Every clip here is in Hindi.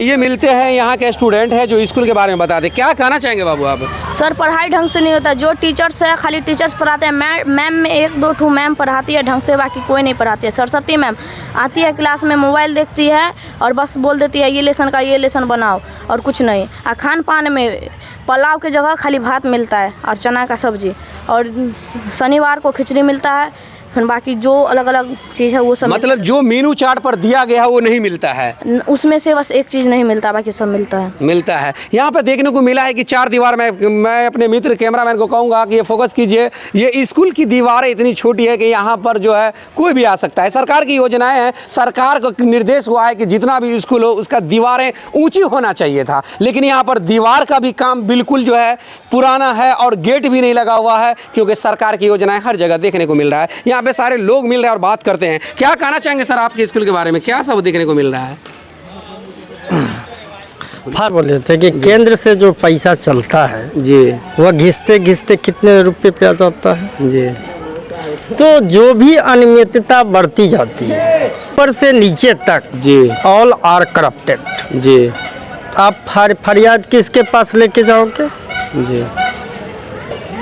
ये मिलते हैं यहाँ के स्टूडेंट हैं जो स्कूल के बारे में बताते हैं। क्या कहना चाहेंगे बाबू आप? सर पढ़ाई ढंग से नहीं होता, जो टीचर्स है खाली टीचर्स पढ़ाते हैं। मैम में एक दो ठो मैम पढ़ाती है ढंग से, बाकी कोई नहीं पढ़ाती है। सरस्वती मैम आती है क्लास में, मोबाइल देखती है और बस बोल देती है ये लेसन का ये लेसन बनाओ और कुछ नहीं। और खान पान में पुलाव की जगह खाली भात मिलता है और चना का सब्जी, और शनिवार को खिचड़ी मिलता है, फिर बाकी जो अलग अलग चीज़ है वो सब मतलब जो मेनू चार्ट पर दिया गया है वो नहीं मिलता है, उसमें से बस एक चीज़ नहीं मिलता, बाकी सब मिलता है। यहाँ पे देखने को मिला है कि 4 दीवार में, मैं अपने मित्र कैमरामैन को कहूँगा कि ये फोकस कीजिए, ये स्कूल की दीवारें इतनी छोटी है कि यहाँ पर जो है कोई भी आ सकता है। सरकार की योजनाएं हैं, सरकार को निर्देश हुआ है कि जितना भी स्कूल हो उसका दीवारें ऊँची होना चाहिए था, लेकिन यहाँ पर दीवार का भी काम बिल्कुल जो है पुराना है और गेट भी नहीं लगा हुआ है, क्योंकि सरकार की योजनाएं हर जगह देखने को मिल रहा है। यहाँ पे सारे लोग मिल रहे हैं और बात करते हैं। क्या कहना चाहेंगे सर आपके स्कूल के बारे में, क्या सब देखने को मिल रहा है? बोले थे कि केंद्र से जो पैसा चलता है जी, वह घिसते घिसते कितने रुपए पे आ जाता है जी, तो जो भी अनियमितता बढ़ती जाती है ऊपर से नीचे तक, जी, ऑल आर करप्टेड। जी, आप फरियाद किसके पास लेके जाओगे? जी,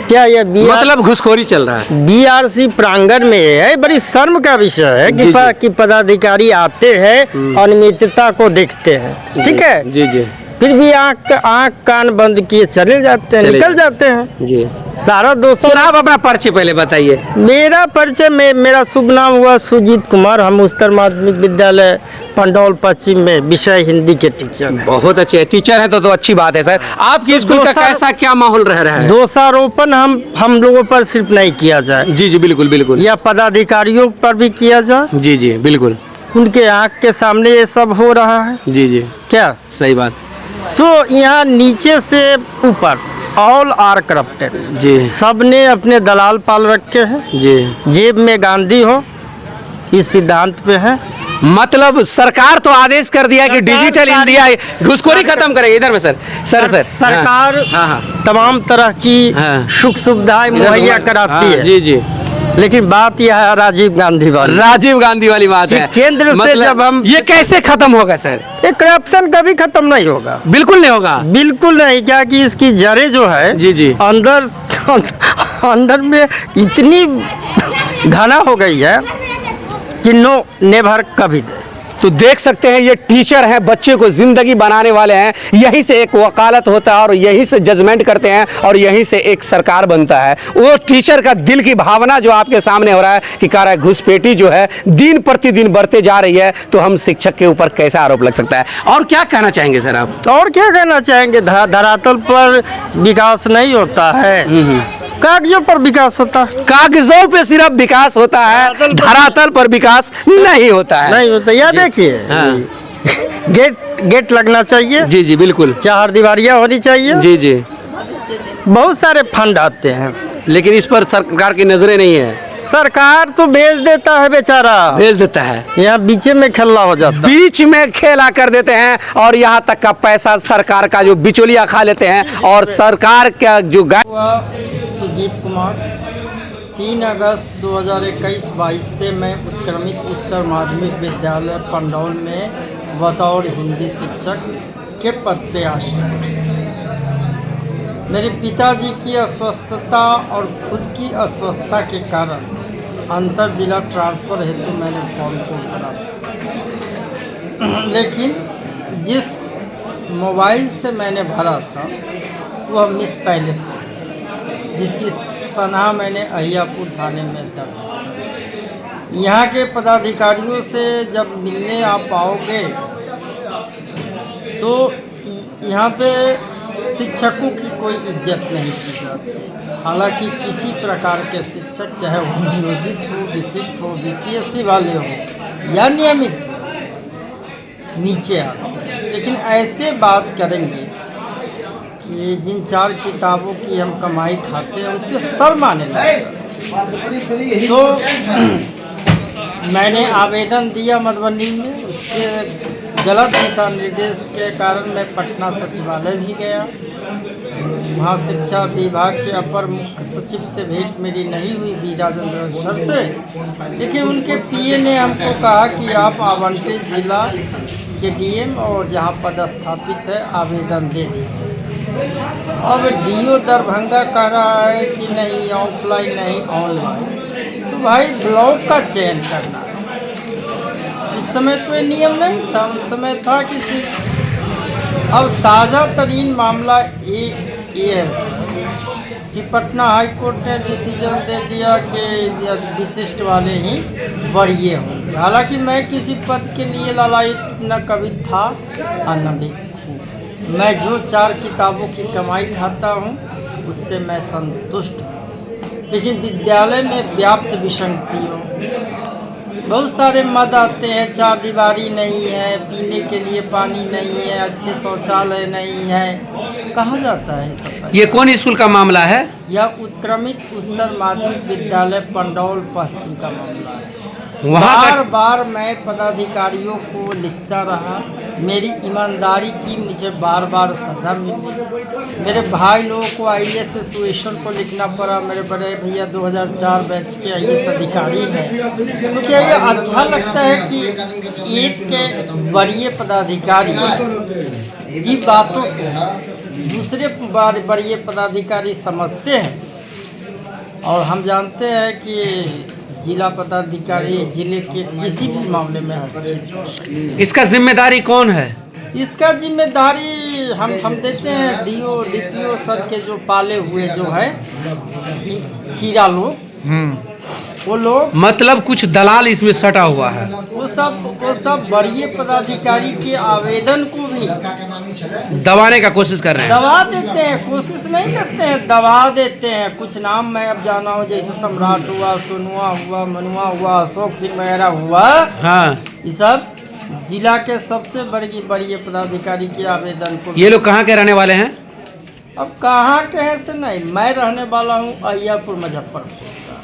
क्या ये मतलब घुसखोरी चल रहा है? बीआरसी प्रांगण में है, बड़ी शर्म का विषय है जी, कि पदाधिकारी आते हैं अनियमितता को देखते हैं, ठीक है, जी, जी, फिर भी आँख कान बंद किए चले जाते हैं, निकल जाते हैं। जी, सारा दोस्त। सर आप अपना परिचय पहले बताइए। मेरा परिचय मेरा शुभ नाम हुआ सुजीत कुमार। हम उच्चतर माध्यमिक विद्यालय पंडौल पश्चिम में विषय हिंदी के टीचर हैं। बहुत अच्छे टीचर हैं तो अच्छी बात है सर। आपकी स्कूल का कैसा क्या माहौल रह रहा है? दोषारोपण हम लोगों पर सिर्फ नहीं किया जाए, जी, जी, बिल्कुल, बिल्कुल, या पदाधिकारियों पर भी किया जाए। जी, जी, बिल्कुल, उनके आँख के सामने ये सब हो रहा है। जी, जी, क्या सही बात। तो यहाँ नीचे से ऊपर ऑल आर करप्टेड। जी, सबने अपने दलाल पाल रखे हैं, जी, जेब में गांधी हो, इस सिद्धांत पे है। मतलब सरकार तो आदेश कर दिया है कि डिजिटल इंडिया घुसखोरी खत्म करेगी। इधर में सर सरकार हाँ, तमाम तरह की हाँ, सुख सुविधाएं मुहैया कराती है। जी, जी, लेकिन बात यह है राजीव गांधी वाली बात है। केंद्र से जब हम ये कैसे खत्म होगा सर? ये करप्शन कभी खत्म नहीं होगा, बिल्कुल नहीं होगा, बिल्कुल नहीं। क्या कि इसकी जड़ें जो है, जी, जी, अंदर में इतनी घना हो गई है कि नो नेवर कभी नहीं। तो देख सकते हैं ये टीचर हैं, बच्चे को जिंदगी बनाने वाले हैं। यहीं से एक वकालत होता है और यहीं से जजमेंट करते हैं और यहीं से एक सरकार बनता है। वो टीचर का दिल की भावना जो आपके सामने हो रहा है कि कह रहा है घुसपैठी जो है दिन प्रतिदिन बढ़ते जा रही है, तो हम शिक्षक के ऊपर कैसा आरोप लग सकता है? और क्या कहना चाहेंगे सर आप? और क्या कहना चाहेंगे? धरातल पर विकास नहीं होता है, कागजों पर विकास होता है। कागजों पे सिर्फ विकास होता है, धरातल पर विकास नहीं होता है। नहीं होता। याद देखिए, हाँ। गेट लगना चाहिए, जी, जी, बिल्कुल, 4 दीवारियां होनी चाहिए। जी, जी, बहुत सारे फंड आते हैं, लेकिन इस पर सरकार की नजरें नहीं है। सरकार तो भेज देता है, बेचारा भेज देता है, यहाँ बीच में खेला हो जाता है, बीच में खेला कर देते हैं और यहाँ तक का पैसा सरकार का जो बिचौलिया खा लेते हैं। और सरकार का जो सुजीत कुमार 3 अगस्त 2021-22 से मैं उत्क्रमित उच्चतर माध्यमिक विद्यालय पंडौल में बतौर हिंदी शिक्षक के पद पे आसीन। मेरे पिताजी की अस्वस्थता और खुद की अस्वस्थता के कारण अंतर जिला ट्रांसफ़र हेतु मैंने फॉर्म को भरा था, लेकिन जिस मोबाइल से मैंने भरा था वह मिस पैलेस, जिसकी सनहा मैंने अहियापुर थाने में दर्ज। यहाँ के पदाधिकारियों से जब मिलने आप आओगे तो यहाँ पे शिक्षकों की कोई इज्जत नहीं की जाती। हालांकि किसी प्रकार के शिक्षक, चाहे वो नियोजित हो, विशिष्ट हो, बीपीएससी वाले हो या नियमित हो, नीचे आते हैं। लेकिन ऐसे बात करेंगे कि जिन 4 किताबों की हम कमाई खाते हैं उस पर शर्म आने लगा। तो मैंने आवेदन दिया मधुबनी में, उसके गलत दिशा निर्देश के कारण मैं पटना सचिवालय भी गया। वहाँ शिक्षा विभाग के अपर मुख्य सचिव से भेंट मेरी नहीं हुई बी राजेंद्र सर से, लेकिन उनके पीए ने हमको कहा कि आप आवंटित जिला के डीएम और जहाँ पदस्थापित है आवेदन दे दीजिए। अब डीओ दरभंगा कह रहा है कि नहीं ऑफलाइन नहीं ऑनलाइन, तो भाई ब्लॉक का चयन करना है। उस समय तो ये नियम नहीं था, उस समय था कि अब ताज़ा तरीन मामला ये है कि पटना हाई कोर्ट ने डिसीजन दे दिया कि विशिष्ट वाले ही वरीय होंगे। हालांकि मैं किसी पद के लिए लालायित न कभी था और न भी हूँ। मैं जो 4 किताबों की कमाई खाता हूँ उससे मैं संतुष्ट हूँ, लेकिन विद्यालय में व्याप्त विसंगतियों, बहुत सारे मद आते हैं, 4 दीवारी नहीं है, पीने के लिए पानी नहीं है, अच्छे शौचालय नहीं है, कहा जाता है सब। ये कौन स्कूल का मामला है? यह उत्क्रमित उच्चतर माध्यमिक विद्यालय पंडौल पश्चिम का मामला है। वहाँ बार मैं पदाधिकारियों को लिखता रहा, मेरी ईमानदारी की मुझे बार बार सज़ा मिली। मेरे भाई लोगों को आईएएस एसोसिएशन को लिखना पड़ा। मेरे बड़े भैया 2004 बैच के आईएएस अधिकारी हैं। तो क्या ये अच्छा लगता है कि एक के वरीय पदाधिकारी की बातों को दूसरे वरीय पदाधिकारी समझते हैं? और हम जानते हैं कि जिला पदाधिकारी जिले के किसी भी मामले में है। इसका जिम्मेदारी कौन है? इसका जिम्मेदारी हम देते हैं डीओ डीपीओ सर के जो पाले हुए जो है खीरा लोग, वो लोग, मतलब कुछ दलाल इसमें सटा हुआ है। वो सब वरीय पदाधिकारी के आवेदन को भी दबाने का कोशिश कर रहे हैं। दबा देते हैं, कोशिश नहीं करते हैं, दबा देते हैं। कुछ नाम मैं अब जाना हूँ, जैसे सम्राट हुआ, सोनुआ हुआ, मनुआ हुआ, अशोक सिंह वगैरह हुआ। हाँ, ये सब जिला के सबसे वरीय पदाधिकारी के आवेदन को। ये लोग कहाँ के रहने वाले हैं? अब कहाँ के हैं से नहीं, मैं रहने वाला हूँ अहियापुर मुजफ्फरपुर का,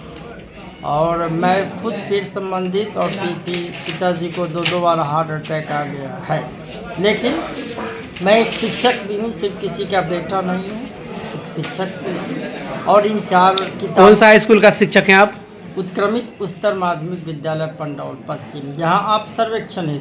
और मैं खुद पेट संबंधित और पिताजी को 2 बार हार्ट अटैक आ गया है। लेकिन मैं एक शिक्षक भी हूँ, सिर्फ किसी का बेटा नहीं हूँ, एक शिक्षक भी हूँ। और इन 4 किताब। कौन सा स्कूल का शिक्षक हैं आप? उत्क्रमित उच्चतर माध्यमिक विद्यालय पंडौल पश्चिम, जहाँ आप सर्वेक्षण है।